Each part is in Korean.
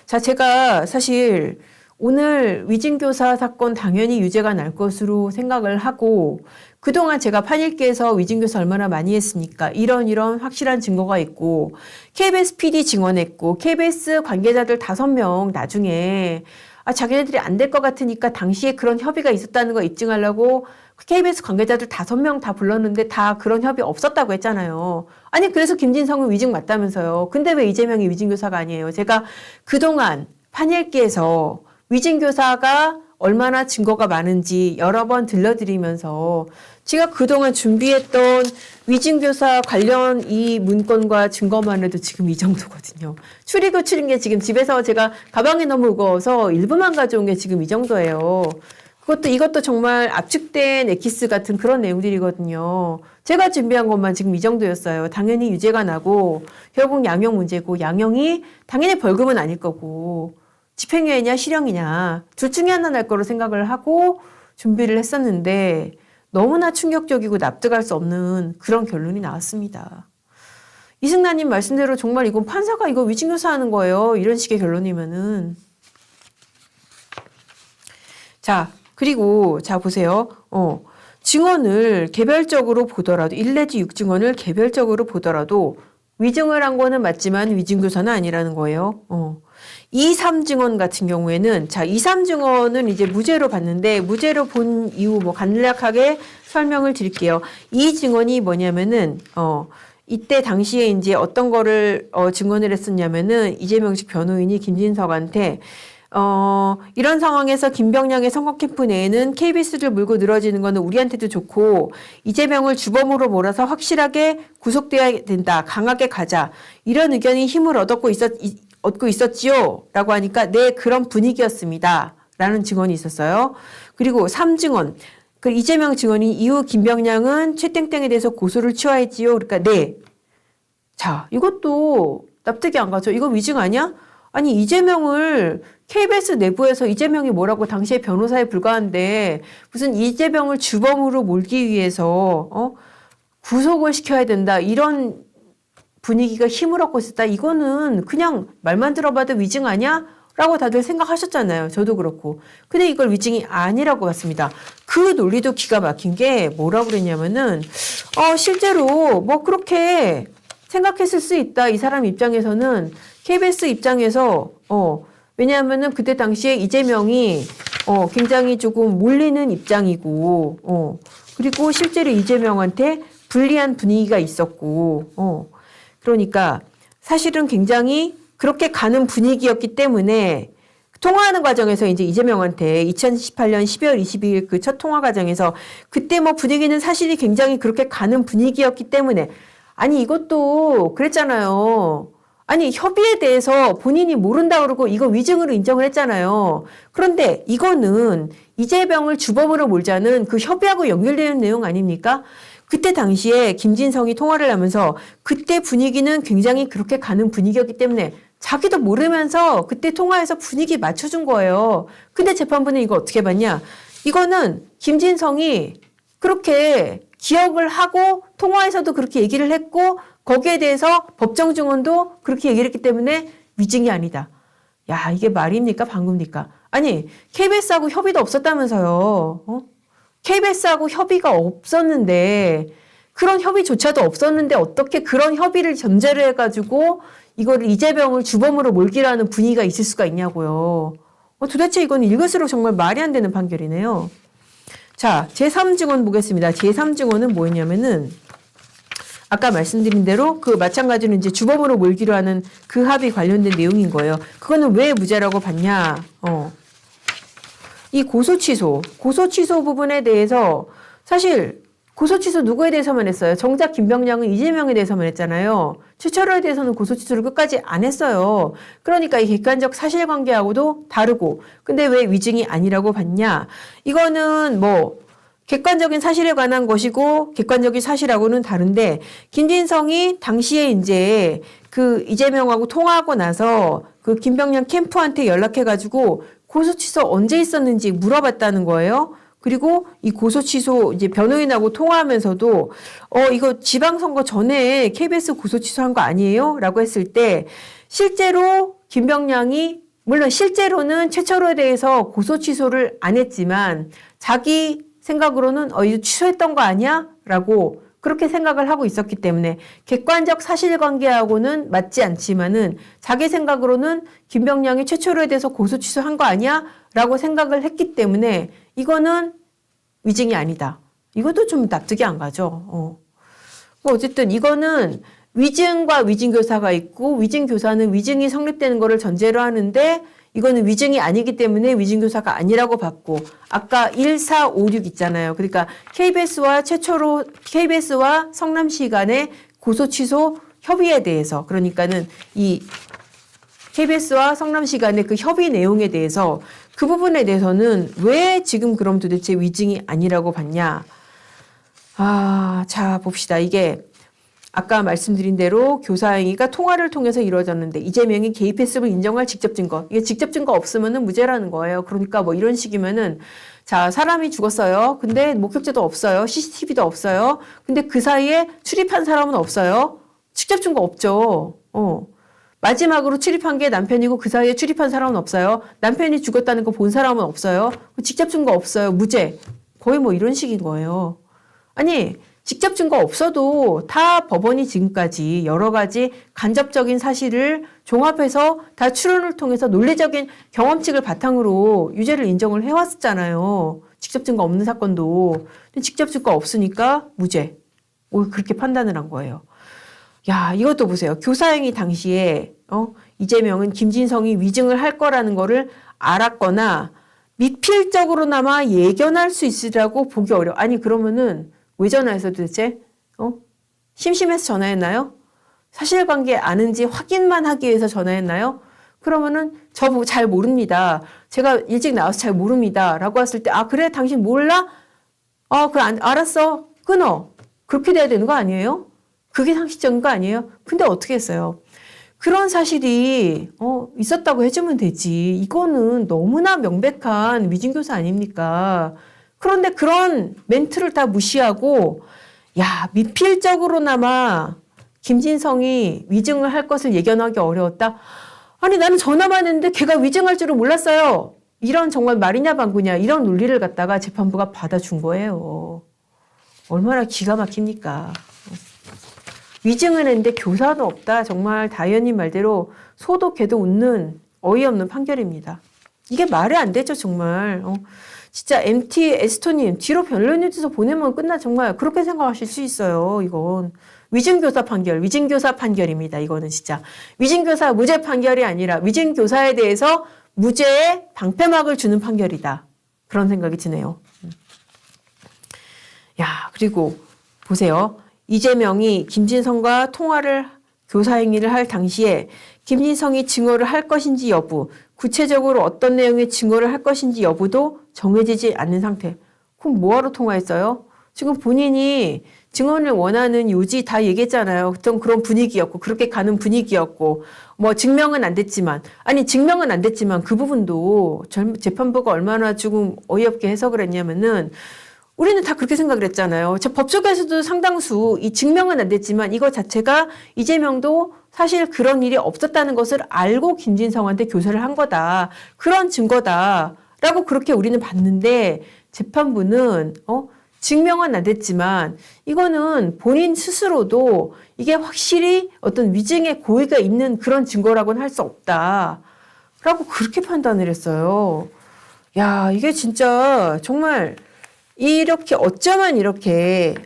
자, 제가 사실 오늘 위증교사 사건 당연히 유죄가 날 것으로 생각을 하고 그동안 제가 판일기에서 위증교사 얼마나 많이 했습니까? 이런 확실한 증거가 있고 KBS PD 증언했고 KBS 관계자들 5명 나중에 자기네들이 안 될 것 같으니까 당시에 그런 협의가 있었다는 거 입증하려고 KBS 관계자들 5명 다 불렀는데 다 그런 협의 없었다고 했잖아요. 아니 그래서 김진성은 위증 맞다면서요. 근데 왜 이재명이 위증교사가 아니에요? 제가 그동안 판일기에서 위증교사가 얼마나 증거가 많은지 여러 번 들려드리면서 제가 그동안 준비했던 위증교사 관련 이 문건과 증거만 해도 지금 이 정도거든요. 추리고 추린 게 지금 집에서 제가 가방에 너무 무거워서 일부만 가져온 게 지금 이 정도예요. 이것도 정말 압축된 엑기스 같은 그런 내용들이거든요. 제가 준비한 것만 지금 이 정도였어요. 당연히 유죄가 나고 결국 양형 문제고 양형이 당연히 벌금은 아닐 거고 집행유예냐 실형이냐 둘 중에 하나 날 거로 생각을 하고 준비를 했었는데 너무나 충격적이고 납득할 수 없는 그런 결론이 나왔습니다. 이승나님 말씀대로 정말 이건 판사가 이거 위증교사 하는 거예요. 이런 식의 결론이면은. 자, 그리고 자 보세요. 증언을 개별적으로 보더라도 1 내지 6 증언을 개별적으로 보더라도 위증을 한 거는 맞지만 위증교사는 아니라는 거예요. 2, 3 증언 같은 경우에는 자, 2, 3 증언은 이제 무죄로 봤는데 무죄로 본 이유 간략하게 설명을 드릴게요. 이 증언이 뭐냐면은 이때 당시에 이제 어떤 거를 증언을 했었냐면은 이재명 씨 변호인이 김진석한테 이런 상황에서 김병량의 선거 캠프 내에는 KBS를 물고 늘어지는 거는 우리한테도 좋고 이재명을 주범으로 몰아서 확실하게 구속돼야 된다. 강하게 가자. 이런 의견이 힘을 얻고 있었지요. 라고 하니까 네, 그런 분위기였습니다. 라는 증언이 있었어요. 그리고 3증언. 그 이재명 증언이 이후 김병량은 최땡땡에 대해서 고소를 취하했지요. 그러니까 네. 자, 이것도 납득이 안 가죠. 이거 위증 아니야? 아니 이재명을 KBS 내부에서 이재명이 뭐라고 당시에 변호사에 불과한데 무슨 이재명을 주범으로 몰기 위해서 구속을 시켜야 된다. 이런 분위기가 힘을 얻고 있었다. 이거는 그냥 말만 들어봐도 위증 아니야? 라고 다들 생각하셨잖아요. 저도 그렇고. 근데 이걸 위증이 아니라고 봤습니다. 그 논리도 기가 막힌 게 뭐라고 그랬냐면은 실제로 뭐 그렇게 생각했을 수 있다. 이 사람 입장에서는 KBS 입장에서 왜냐하면은 그때 당시에 이재명이 굉장히 조금 몰리는 입장이고 그리고 실제로 이재명한테 불리한 분위기가 있었고 그러니까 사실은 굉장히 그렇게 가는 분위기였기 때문에 통화하는 과정에서 이제 이재명한테 2018년 12월 22일 그 첫 통화 과정에서 그때 뭐 분위기는 사실이 굉장히 그렇게 가는 분위기였기 때문에 아니 이것도 그랬잖아요. 아니 협의에 대해서 본인이 모른다 그러고 이거 위증으로 인정을 했잖아요. 그런데 이거는 이재명을 주범으로 몰자는 그 협의하고 연결되는 내용 아닙니까? 그때 당시에 김진성이 통화를 하면서 그때 분위기는 굉장히 그렇게 가는 분위기였기 때문에 자기도 모르면서 그때 통화해서 분위기 맞춰준 거예요. 근데 재판부는 이거 어떻게 봤냐? 이거는 김진성이 그렇게 기억을 하고 통화에서도 그렇게 얘기를 했고 거기에 대해서 법정 증언도 그렇게 얘기를 했기 때문에 위증이 아니다. 야, 이게 말입니까? 방금입니까? 아니, KBS하고 협의도 없었다면서요. KBS하고 협의가 없었는데 그런 협의조차도 없었는데 어떻게 그런 협의를 전제로 해가지고 이거를 이재명을 주범으로 몰기라는 분위기가 있을 수가 있냐고요. 도대체 이건 읽을수록 정말 말이 안 되는 판결이네요. 자, 제3증언 보겠습니다. 제3증언은 뭐였냐면은 아까 말씀드린 대로 그 마찬가지로 이제 주범으로 몰기로 하는 그 합의 관련된 내용인 거예요. 그거는 왜 무죄라고 봤냐? 이 고소 취소 부분에 대해서 사실 고소 취소 누구에 대해서만 했어요? 정작 김병량은 이재명에 대해서만 했잖아요. 최철호에 대해서는 고소 취소를 끝까지 안 했어요. 그러니까 이 객관적 사실관계하고도 다르고 근데 왜 위증이 아니라고 봤냐? 이거는 뭐 객관적인 사실에 관한 것이고 객관적인 사실하고는 다른데 김진성이 당시에 이제 그 이재명하고 통화하고 나서 그 김병량 캠프한테 연락해가지고 고소 취소 언제 있었는지 물어봤다는 거예요. 그리고 이 고소 취소 이제 변호인하고 통화하면서도 이거 지방선거 전에 KBS 고소 취소한 거 아니에요? 라고 했을 때 실제로 김병량이 물론 실제로는 최철호에 대해서 고소 취소를 안 했지만 자기 생각으로는 이거 취소했던 거 아니야? 라고 그렇게 생각을 하고 있었기 때문에 객관적 사실관계하고는 맞지 않지만은 자기 생각으로는 김병량이 최철호에 대해서 고소 취소한 거 아니야? 라고 생각을 했기 때문에 이거는 위증이 아니다. 이것도 좀 납득이 안 가죠. 어쨌든 이거는 위증과 위증교사가 있고 위증교사는 위증이 성립되는 거를 전제로 하는데 이거는 위증이 아니기 때문에 위증교사가 아니라고 봤고 아까 1456 있잖아요. 그러니까 KBS와 성남시 간의 고소 취소 협의에 대해서 그러니까는 이 KBS와 성남시 간의 그 협의 내용에 대해서 그 부분에 대해서는 왜 지금 그럼 도대체 위증이 아니라고 봤냐. 자 봅시다. 이게 아까 말씀드린 대로 교사 행위가 통화를 통해서 이루어졌는데 이재명이 개입했음을 인정할 직접 증거. 이게 직접 증거 없으면은 무죄라는 거예요. 그러니까 뭐 이런 식이면은 자, 사람이 죽었어요. 근데 목격자도 없어요. CCTV도 없어요. 근데 그 사이에 출입한 사람은 없어요. 직접 증거 없죠. 마지막으로 출입한 게 남편이고 그 사이에 출입한 사람은 없어요. 남편이 죽었다는 거 본 사람은 없어요. 직접 증거 없어요. 무죄. 거의 뭐 이런 식인 거예요. 아니, 직접 증거 없어도 다 법원이 지금까지 여러 가지 간접적인 사실을 종합해서 다 추론을 통해서 논리적인 경험칙을 바탕으로 유죄를 인정을 해왔었잖아요. 직접 증거 없는 사건도. 근데 직접 증거 없으니까 무죄. 그렇게 판단을 한 거예요. 야, 이것도 보세요. 교사행위 당시에 이재명은 김진성이 위증을 할 거라는 거를 알았거나 미필적으로나마 예견할 수 있으라고 보기 어려워. 아니 그러면은 왜 전화했어 도대체? 심심해서 전화했나요? 사실관계 아는지 확인만 하기 위해서 전화했나요? 그러면은 저 잘 모릅니다. 제가 일찍 나와서 잘 모릅니다. 라고 했을 때 그래 당신 몰라? 그래 알았어. 끊어. 그렇게 돼야 되는 거 아니에요? 그게 상식적인 거 아니에요? 근데 어떻게 했어요? 그런 사실이 있었다고 해주면 되지. 이거는 너무나 명백한 위증교사 아닙니까? 그런데 그런 멘트를 다 무시하고 미필적으로나마 김진성이 위증을 할 것을 예견하기 어려웠다. 아니 나는 전화만 했는데 걔가 위증할 줄은 몰랐어요. 이런 정말 말이냐 방구냐 이런 논리를 갖다가 재판부가 받아준 거예요. 얼마나 기가 막힙니까? 위증을 했는데 교사도 없다. 정말 다현님 말대로 소도 개도 웃는 어이없는 판결입니다. 이게 말이 안 되죠 정말. 진짜 MT 에스토님 뒤로 변론유지서 보내면 끝나 정말 그렇게 생각하실 수 있어요. 이건 위증교사 판결입니다. 이거는 진짜 위증교사 무죄 판결이 아니라 위증교사에 대해서 무죄의 방패막을 주는 판결이다. 그런 생각이 드네요. 그리고 보세요. 이재명이 김진성과 통화를 교사행위를 할 당시에 김진성이 증언을 할 것인지 여부, 구체적으로 어떤 내용의 증언을 할 것인지 여부도 정해지지 않는 상태. 그럼 뭐하러 통화했어요? 지금 본인이 증언을 원하는 요지 다 얘기했잖아요. 그런 분위기였고 그렇게 가는 분위기였고 증명은 안 됐지만 그 부분도 재판부가 얼마나 조금 어이없게 해석을 했냐면은 우리는 다 그렇게 생각을 했잖아요. 법조계에서도 상당수 이 증명은 안 됐지만 이거 자체가 이재명도 사실 그런 일이 없었다는 것을 알고 김진성한테 교사를 한 거다. 그런 증거다라고 그렇게 우리는 봤는데 재판부는 증명은 안 됐지만 이거는 본인 스스로도 이게 확실히 어떤 위증의 고의가 있는 그런 증거라고는 할 수 없다. 라고 그렇게 판단을 했어요. 이게 진짜 정말 이렇게 어쩌면 이렇게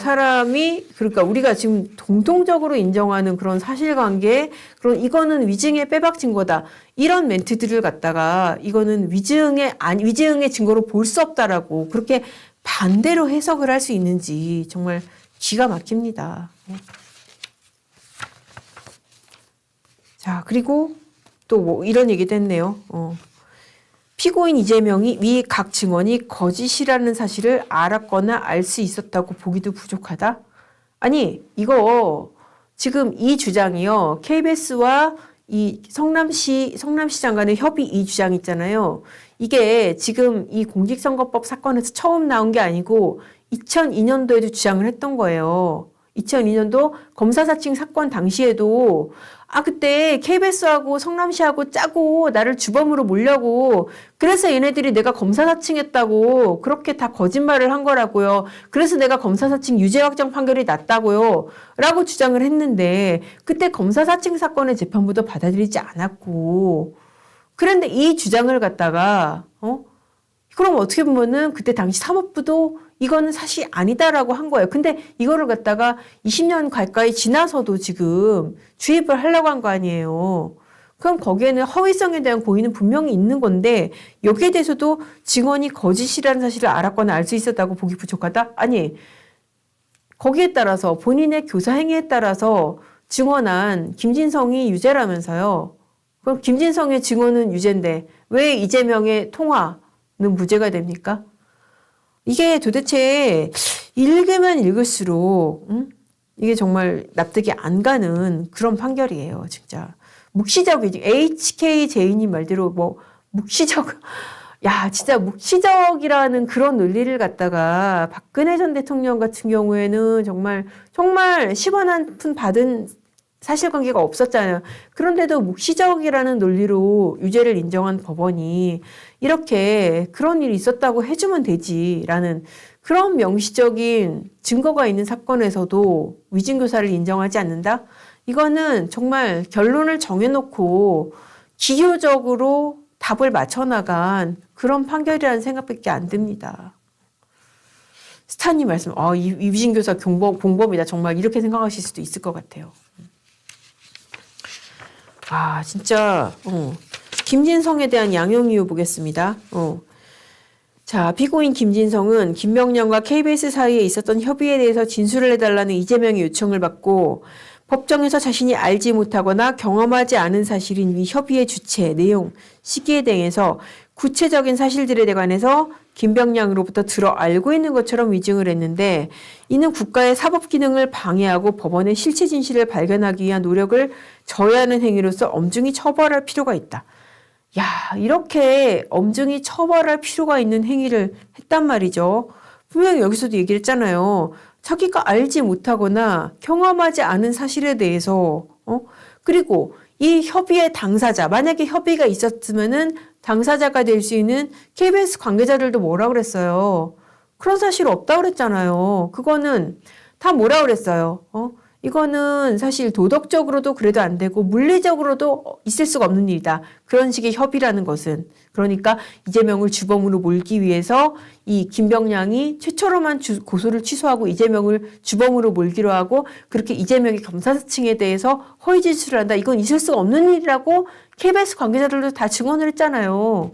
사람이 그러니까 우리가 지금 공통적으로 인정하는 그런 사실관계 그런 이거는 위증의 빼박 증거다 이런 멘트들을 갖다가 이거는 위증의 증거로 볼 수 없다라고 그렇게 반대로 해석을 할 수 있는지 정말 기가 막힙니다. 자 그리고 또 이런 얘기도 했네요. 피고인 이재명이 위 각 증언이 거짓이라는 사실을 알았거나 알 수 있었다고 보기도 부족하다? 아니 이거 지금 이 주장이요. KBS와 이 성남시장 간의 협의 이 주장 있잖아요. 이게 지금 이 공직선거법 사건에서 처음 나온 게 아니고 2002년도에도 주장을 했던 거예요. 2002년도 검사사칭 사건 당시에도 그때 KBS하고 성남시하고 짜고 나를 주범으로 몰려고 그래서 얘네들이 내가 검사사칭했다고 그렇게 다 거짓말을 한 거라고요. 그래서 내가 검사사칭 유죄 확정 판결이 났다고요. 라고 주장을 했는데 그때 검사사칭 사건의 재판부도 받아들이지 않았고 그런데 이 주장을 갖다가 그럼 어떻게 보면은 그때 당시 사법부도 이거는 사실 아니다라고 한 거예요. 근데 이거를 갖다가 20년 가까이 지나서도 지금 주입을 하려고 한 거 아니에요. 그럼 거기에는 허위성에 대한 고의는 분명히 있는 건데 여기에 대해서도 증언이 거짓이라는 사실을 알았거나 알 수 있었다고 보기 부족하다? 아니, 거기에 따라서 본인의 교사 행위에 따라서 증언한 김진성이 유죄라면서요. 그럼 김진성의 증언은 유죄인데 왜 이재명의 통화는 무죄가 됩니까? 이게 도대체 읽으면 읽을수록 이게 정말 납득이 안 가는 그런 판결이에요. 진짜 묵시적이지. HK 제이님 말대로 뭐 묵시적 진짜 묵시적이라는 그런 논리를 갖다가 박근혜 전 대통령 같은 경우에는 정말 10원 한 푼 받은 사실관계가 없었잖아요. 그런데도 묵시적이라는 논리로 유죄를 인정한 법원이 이렇게 그런 일이 있었다고 해주면 되지라는 그런 명시적인 증거가 있는 사건에서도 위증교사를 인정하지 않는다? 이거는 정말 결론을 정해놓고 기효적으로 답을 맞춰나간 그런 판결이라는 생각밖에 안 듭니다. 스타님 말씀, 이 위증교사 공범이다. 정말 이렇게 생각하실 수도 있을 것 같아요. 진짜 김진성에 대한 양형 이유 보겠습니다. 자, 피고인 김진성은 김명령과 KBS 사이에 있었던 협의에 대해서 진술을 해달라는 이재명의 요청을 받고 법정에서 자신이 알지 못하거나 경험하지 않은 사실인 위 협의의 주체, 내용, 시기에 대해서 구체적인 사실들에 관해서 김병량으로부터 들어 알고 있는 것처럼 위증을 했는데 이는 국가의 사법 기능을 방해하고 법원의 실체 진실을 발견하기 위한 노력을 저해하는 행위로서 엄중히 처벌할 필요가 있다. 이렇게 엄중히 처벌할 필요가 있는 행위를 했단 말이죠. 분명히 여기서도 얘기를 했잖아요. 자기가 알지 못하거나 경험하지 않은 사실에 대해서 그리고 이 협의의 당사자, 만약에 협의가 있었으면은 당사자가 될 수 있는 KBS 관계자들도 뭐라 그랬어요. 그런 사실 없다 그랬잖아요. 그거는 다 뭐라 그랬어요. 이거는 사실 도덕적으로도 그래도 안 되고 물리적으로도 있을 수가 없는 일이다. 그런 식의 협의라는 것은. 그러니까 이재명을 주범으로 몰기 위해서 이 김병량이 최초로만 고소를 취소하고 이재명을 주범으로 몰기로 하고 그렇게 이재명이 검사층에 대해서 허위 진술을 한다. 이건 있을 수가 없는 일이라고 KBS 관계자들도 다 증언을 했잖아요.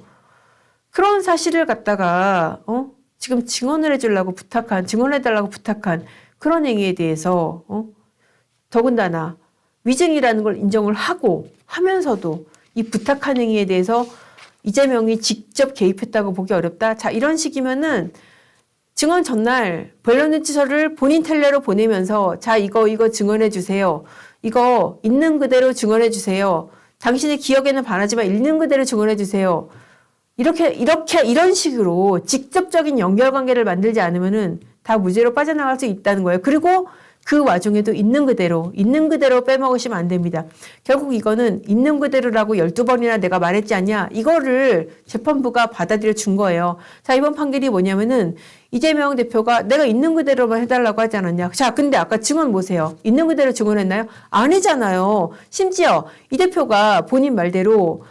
그런 사실을 갖다가 지금 증언해달라고 부탁한 그런 행위에 대해서 더군다나 위증이라는 걸 인정을 하면서도 이 부탁한 행위에 대해서 이재명이 직접 개입했다고 보기 어렵다. 자, 이런 식이면은 증언 전날 변론유치서를 본인 텔레로 보내면서 자, 이거 증언해 주세요. 이거 있는 그대로 증언해 주세요. 당신의 기억에는 반하지만 있는 그대로 증언해 주세요. 이런 식으로 직접적인 연결관계를 만들지 않으면은 다 무죄로 빠져나갈 수 있다는 거예요. 그리고 그 와중에도 있는 그대로 빼먹으시면 안 됩니다. 결국 이거는 있는 그대로라고 12번이나 내가 말했지 않냐? 이거를 재판부가 받아들여 준 거예요. 자, 이번 판결이 뭐냐면은 이재명 대표가 내가 있는 그대로만 해달라고 하지 않았냐? 자, 근데 아까 증언 보세요. 있는 그대로 증언했나요? 아니잖아요. 심지어 이 대표가 본인 말대로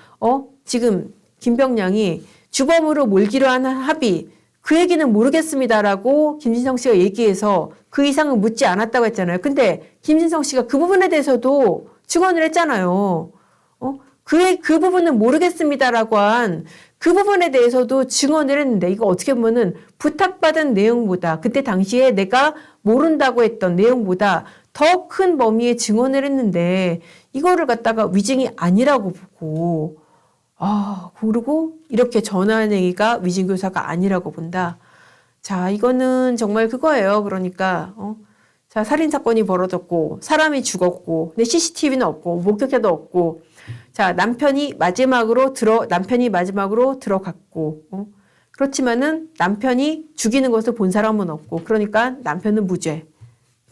지금 김병량이 주범으로 몰기로 한 합의 그 얘기는 모르겠습니다라고 김진성 씨가 얘기해서 그 이상은 묻지 않았다고 했잖아요. 근데 김진성 씨가 그 부분에 대해서도 증언을 했잖아요. 그 부분은 모르겠습니다라고 한 그 부분에 대해서도 증언을 했는데 이거 어떻게 보면은 부탁받은 내용보다 그때 당시에 내가 모른다고 했던 내용보다 더 큰 범위의 증언을 했는데 이거를 갖다가 위증이 아니라고 보고 그리고 이렇게 전화한 행위가 위증교사가 아니라고 본다. 자, 이거는 정말 그거예요. 그러니까, 자, 살인사건이 벌어졌고, 사람이 죽었고, 근데 CCTV는 없고, 목격자도 없고, 자, 남편이 마지막으로 들어갔고, 그렇지만은 남편이 죽이는 것을 본 사람은 없고, 그러니까 남편은 무죄.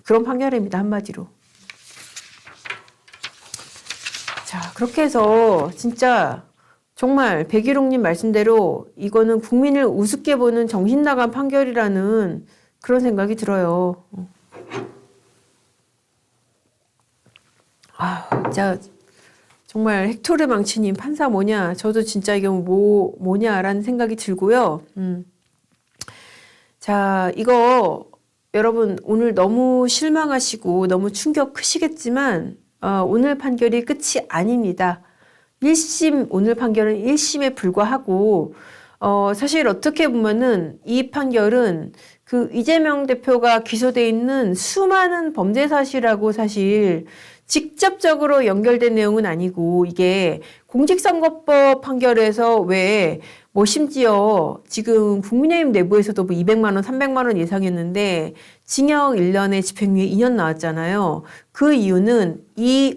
그런 판결입니다. 한마디로. 자, 그렇게 해서 진짜 정말 백일홍님 말씀대로 이거는 국민을 우습게 보는 정신 나간 판결이라는 그런 생각이 들어요. 아, 진짜 정말 헥토르 망치님 판사 뭐냐? 저도 진짜 이게 뭐냐라는 생각이 들고요. 자, 이거 여러분 오늘 너무 실망하시고 너무 충격 크시겠지만 오늘 판결이 끝이 아닙니다. 1심 오늘 판결은 1심에 불과하고 사실 어떻게 보면은 이 판결은 그 이재명 대표가 기소돼 있는 수많은 범죄 사실하고 사실 직접적으로 연결된 내용은 아니고 이게 공직선거법 판결에서 왜 뭐 심지어 지금 국민의힘 내부에서도 뭐 200만 원, 300만 원 예상했는데 징역 1년에 집행유예 2년 나왔잖아요. 그 이유는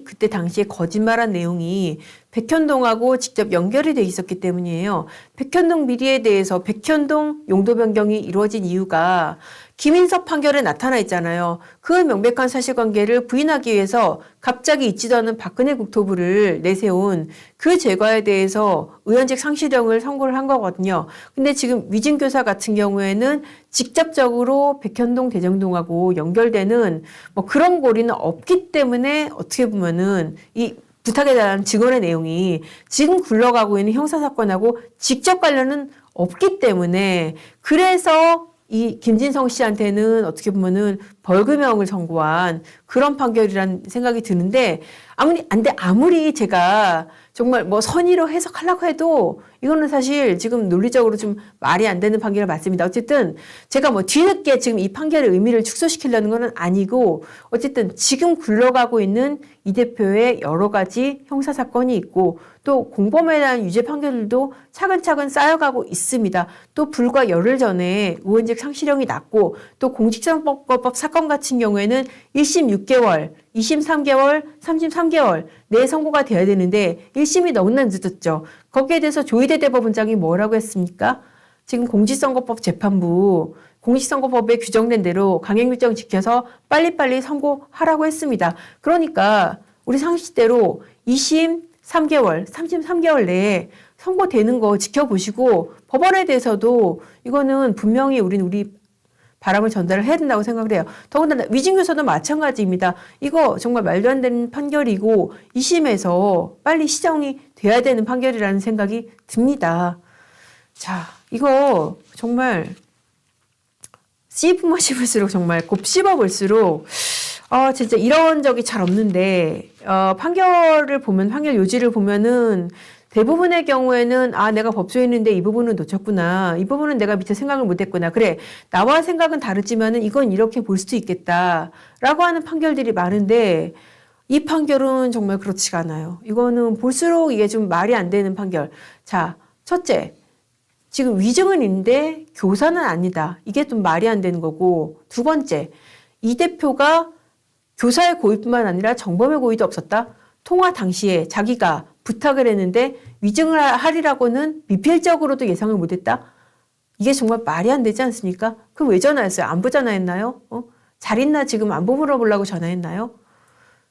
그때 당시에 거짓말한 내용이 백현동하고 직접 연결이 돼 있었기 때문이에요. 백현동 비리에 대해서 백현동 용도 변경이 이루어진 이유가 김인석 판결에 나타나 있잖아요. 그 명백한 사실관계를 부인하기 위해서 갑자기 있지도 않은 박근혜 국토부를 내세운 그 죄과에 대해서 의원직 상실형을 선고를 한 거거든요. 근데 지금 위증교사 같은 경우에는 직접적으로 백현동 대정동하고 연결되는 뭐 그런 고리는 없기 때문에 어떻게 보면은 이 부탁에 대한 증언의 내용이 지금 굴러가고 있는 형사사건하고 직접 관련은 없기 때문에 그래서 이 김진성 씨한테는 어떻게 보면은 벌금형을 선고한 그런 판결이라는 생각이 드는데 아무리 제가 정말 뭐 선의로 해석하려고 해도 이거는 사실 지금 논리적으로 좀 말이 안 되는 판결이 맞습니다. 어쨌든 제가 뭐 뒤늦게 지금 이 판결의 의미를 축소시키려는 건 아니고 어쨌든 지금 굴러가고 있는 이 대표의 여러 가지 형사사건이 있고 또 공범에 대한 유죄 판결들도 차근차근 쌓여가고 있습니다. 또 불과 열흘 전에 의원직 상실형이 났고 또 공직선거법 사건 같은 경우에는 1심 6개월, 2심 3개월, 3심 3개월 내 선고가 돼야 되는데 1심이 너무나 늦었죠. 거기에 대해서 조희대 대법원장이 뭐라고 했습니까? 지금 공직선거법 재판부 공직선거법에 규정된 대로 강행일정 지켜서 빨리빨리 선고하라고 했습니다. 그러니까 우리 상식대로 2심 3개월, 3심 3개월 내에 선고되는 거 지켜보시고 법원에 대해서도 이거는 분명히 우리 바람을 전달을 해야 된다고 생각을 해요. 더군다나 위증교사도 마찬가지입니다. 이거 정말 말도 안 되는 판결이고 2심에서 빨리 시정이 돼야 되는 판결이라는 생각이 듭니다. 자, 이거 정말 씹으면 씹을수록 정말 곱씹어 볼수록 진짜 이런 적이 잘 없는데 판결을 보면 판결 요지를 보면은 대부분의 경우에는 내가 법조인인데 이 부분은 놓쳤구나. 이 부분은 내가 미처 생각을 못했구나. 그래, 나와 생각은 다르지만은 이건 이렇게 볼 수도 있겠다라고 하는 판결들이 많은데 이 판결은 정말 그렇지가 않아요. 이거는 볼수록 이게 좀 말이 안 되는 판결. 자, 첫째, 지금 위증은 있는데 교사는 아니다. 이게 좀 말이 안 되는 거고, 두 번째, 이 대표가 교사의 고의뿐만 아니라 정범의 고의도 없었다. 통화 당시에 자기가 부탁을 했는데 위증을 하리라고는 미필적으로도 예상을 못했다. 이게 정말 말이 안 되지 않습니까? 그럼 왜 전화했어요? 안부 전화했나요? 잘 있나 지금 안부 물어보려고 전화했나요?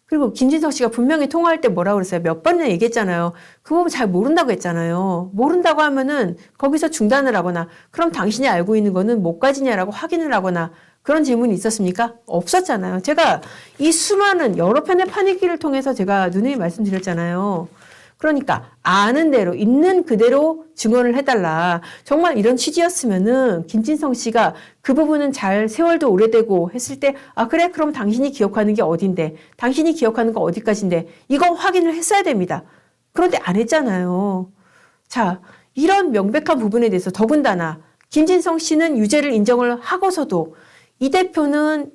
그리고 김진석 씨가 분명히 통화할 때 뭐라고 그랬어요? 몇 번이나 얘기했잖아요. 그 부분 잘 모른다고 했잖아요. 모른다고 하면은 거기서 중단을 하거나 그럼 당신이 알고 있는 거는 뭐까지냐라고 확인을 하거나 그런 질문이 있었습니까? 없었잖아요. 제가 이 수많은 여러 편의 판결기를 통해서 제가 누누이 말씀드렸잖아요. 그러니까 아는 대로 있는 그대로 증언을 해달라. 정말 이런 취지였으면은 김진성 씨가 그 부분은 잘 세월도 오래되고 했을 때 그래 그럼 당신이 기억하는 게 어딘데 당신이 기억하는 거 어디까지인데 이거 확인을 했어야 됩니다. 그런데 안 했잖아요. 자, 이런 명백한 부분에 대해서 더군다나 김진성 씨는 유죄를 인정을 하고서도 이 대표는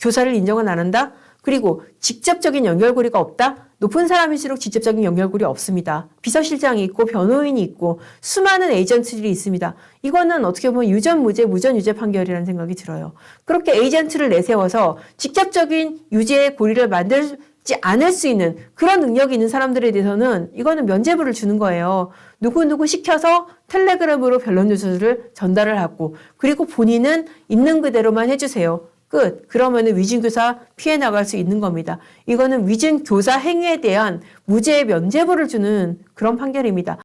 교사를 인정은 안 한다? 그리고 직접적인 연결고리가 없다? 높은 사람일수록 직접적인 연결고리 없습니다. 비서실장이 있고 변호인이 있고 수많은 에이전트들이 있습니다. 이거는 어떻게 보면 유전무죄, 무전유죄 판결이라는 생각이 들어요. 그렇게 에이전트를 내세워서 직접적인 유죄의 고리를 만들지 않을 수 있는 그런 능력이 있는 사람들에 대해서는 이거는 면죄부를 주는 거예요. 누구 시켜서 텔레그램으로 변론 요소를 전달을 하고 그리고 본인은 있는 그대로만 해주세요. 끝. 그러면은 위증교사 피해 나갈 수 있는 겁니다. 이거는 위증교사 행위에 대한 무죄 면죄부를 주는 그런 판결입니다.